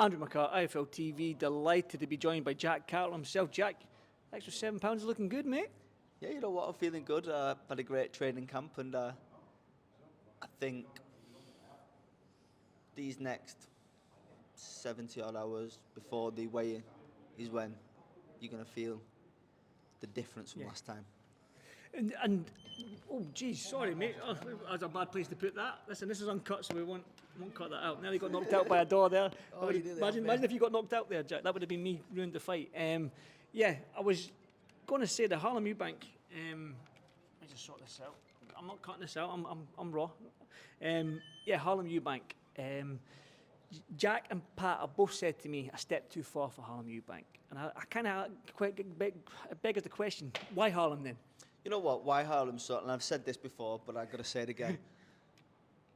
Andrew McCart, IFLTV, delighted to be joined by Jack Catterall himself. Jack, extra £7 is looking good, mate. Yeah, you know what, I'm feeling good. Had a great training camp, and I think these next 70 odd hours before the weigh-in is when you're going to feel the difference from last time. And oh geez, sorry mate, that's a bad place to put that. Listen, this is uncut, so we won't cut that out. Nearly got knocked out by a door there. Imagine if you got knocked out there, Jack. That would have been me, ruined the fight. Yeah, I was going to say the Harlem Eubank. Let me just sort this out. I'm not cutting this out. I'm raw. Yeah, Harlem Eubank. Jack and Pat have both said to me a step too far for Harlem Eubank, and I kind of beggars the question: why Harlem then? You know what? Why Harlem? And I've said this before, but I've got to say it again.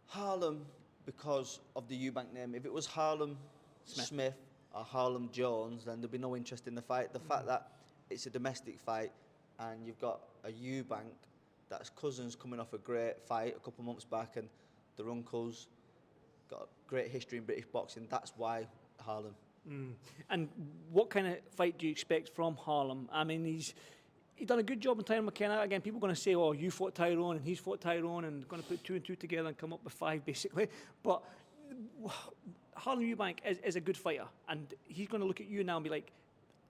Harlem, because of the Eubank name. If it was Harlem Smith or Harlem Jones, then there'd be no interest in the fight. The fact that it's a domestic fight, and you've got a Eubank that's cousins coming off a great fight a couple of months back, and their uncles got a great history in British boxing. That's why Harlem. And what kind of fight do you expect from Harlem? I mean, he's done a good job in Tyrone McKenna. Again, people are going to say, oh, you fought Tyrone and he's fought Tyrone, and going to put 2 and 2 together and come up with 5, basically. But Harlem Eubank is a good fighter, and he's going to look at you now and be like,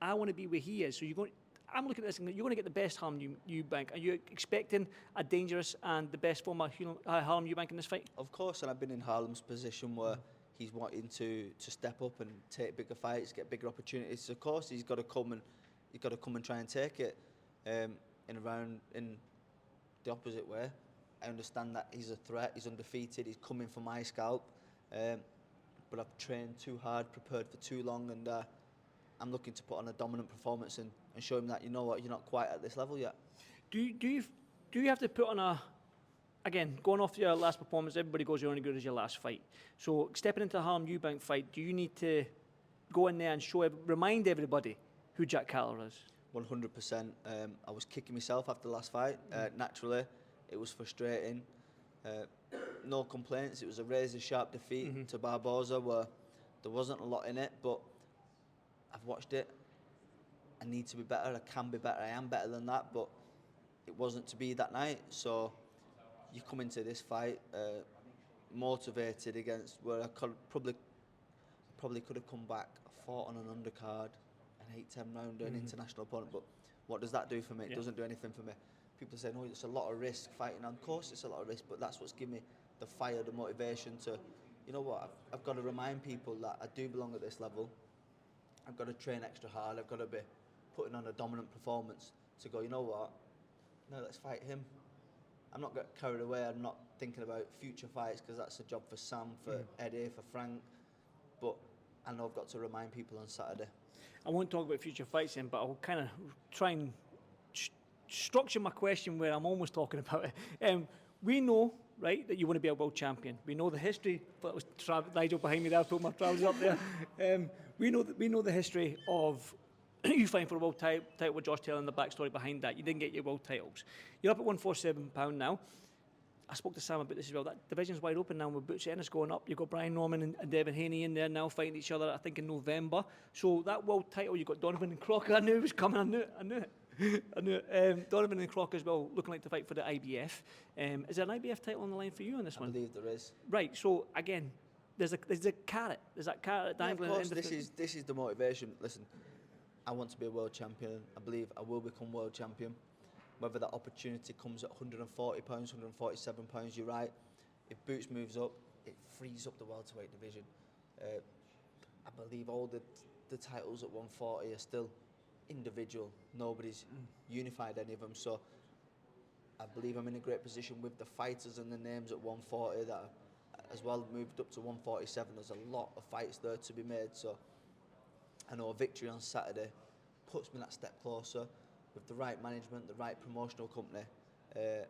I want to be where he is. So I'm looking at this and you're going to get the best Harlem Eubank. Are you expecting a dangerous and the best former Harlem Eubank in this fight? Of course, and I've been in Harlem's position where he's wanting to step up and take bigger fights, get bigger opportunities. Of course, he's got to come and try and take it in the opposite way. I understand that he's a threat. He's undefeated. He's coming for my scalp, but I've trained too hard, prepared for too long, and I'm looking to put on a dominant performance and show him that, you know what, you're not quite at this level yet. Do you have to put on again, going off your last performance, everybody goes, you're only good as your last fight. So stepping into the Harlem Eubank fight, do you need to go in there and remind everybody who Jack Catterall is? 100%. I was kicking myself after the last fight. Naturally, it was frustrating. No complaints. It was a razor-sharp defeat to Barboza, where there wasn't a lot in it, but I've watched it. I need to be better. I can be better. I am better than that, but it wasn't to be that night. So you come into this fight motivated against where I probably could have come back, fought on an undercard, an 8-10 rounder, an international opponent. But what does that do for me? It doesn't do anything for me. People say, no, it's a lot of risk fighting. And of course, it's a lot of risk, but that's what's given me the fire, the motivation to, you know what? I've got to remind people that I do belong at this level. I've got to train extra hard. I've got to be putting on a dominant performance to go, you know what? No, let's fight him. I'm not getting carried away. I'm not thinking about future fights, because that's a job for Sam, for Eddie, for Frank. But I know I've got to remind people on Saturday. I won't talk about future fights then, but I'll kind of try and structure my question where I'm almost talking about it. We know, right, that you want to be a world champion. We know the history. That was Nigel behind me there. I put my trousers up there. We know the history of you fighting for a world title with Josh Taylor and the backstory behind that. You didn't get your world titles. You're up at £147 now. I spoke to Sam about this as well. That division's wide open now with Butch Ennis going up. You've got Brian Norman and Devin Haney in there now fighting each other, I think, in November. So that world title, you've got Donovan and Crocker. I knew it was coming. I knew it. Donovan and Crocker as well, looking like to fight for the IBF. Is there an IBF title on the line for you on this one? I believe there is. Right, so again, there's a carrot. There's that carrot dangling. Yeah, of course, this is the motivation. Listen, I want to be a world champion. I believe I will become world champion. Whether that opportunity comes at £140, £147, you're right. If Boots moves up, it frees up the welterweight division. I believe all the titles at 140 are still individual. Nobody's unified any of them. So I believe I'm in a great position with the fighters and the names at 140 that as well moved up to 147. There's a lot of fights there to be made. So I know a victory on Saturday puts me that step closer. With the right management, the right promotional company, there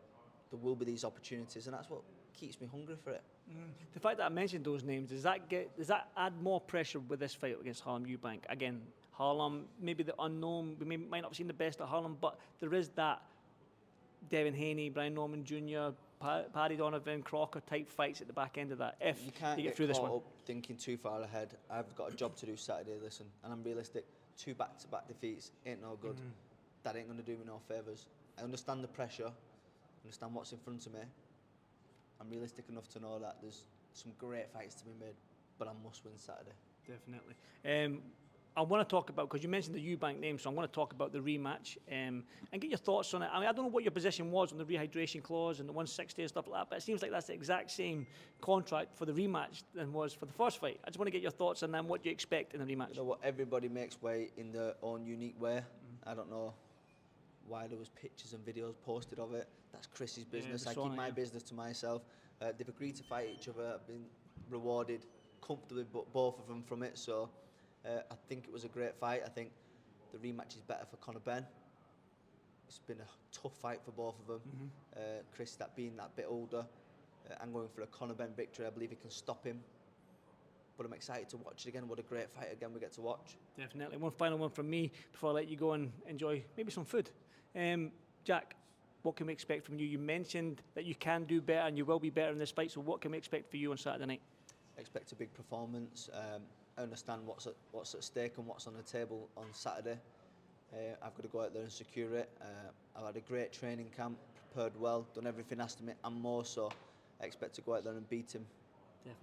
will be these opportunities, and that's what keeps me hungry for it. The fact that I mentioned those names, does that add more pressure with this fight against Harlem Eubank? Again, Harlem, maybe the unknown, we might not have seen the best at Harlem, but there is that Devin Haney, Brian Norman Jr., Paddy Donovan, Crocker type fights at the back end of that if You can't you get get through this caught one. up thinking too far ahead. I've got a job to do Saturday, listen, and I'm realistic. 2 back-to-back defeats ain't no good. That ain't going to do me no favours. I understand the pressure, understand what's in front of me. I'm realistic enough to know that there's some great fights to be made, but I must win Saturday. Definitely. I want to talk about, because you mentioned the Eubank name, so I want to talk about the rematch and get your thoughts on it. I mean, I don't know what your position was on the rehydration clause and the 160 and stuff like that, but it seems like that's the exact same contract for the rematch than was for the first fight. I just want to get your thoughts on that and what you expect in the rematch. You know what? Everybody makes weight in their own unique way. I don't know why there was pictures and videos posted of it. That's Chris's business. I keep my business to myself. They've agreed to fight each other. I've been rewarded comfortably, both of them from it. So I think it was a great fight. I think the rematch is better for Conor Benn. It's been a tough fight for both of them. Chris, being that bit older, I'm going for a Conor Benn victory. I believe he can stop him. But I'm excited to watch it again. What a great fight again we get to watch. Definitely. One final one from me before I let you go and enjoy maybe some food. Jack, what can we expect from you? You mentioned that you can do better and you will be better in this fight, so what can we expect for you on Saturday night? I expect a big performance. I understand what's at stake and what's on the table on Saturday. I've got to go out there and secure it. I've had a great training camp, prepared well, done everything asked of me and more, so I expect to go out there and beat him.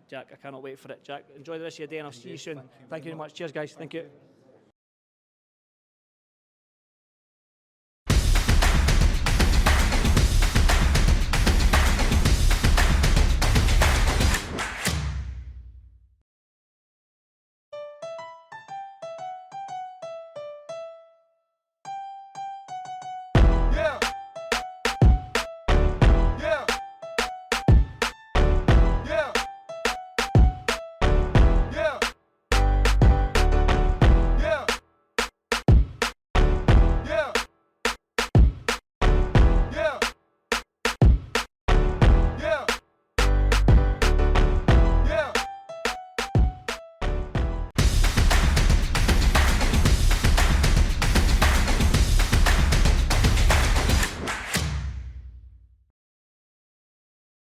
Jack, I cannot wait for it. Jack, enjoy the rest of your day and I'll see you soon. Thank you very much. Cheers, guys. Thank you.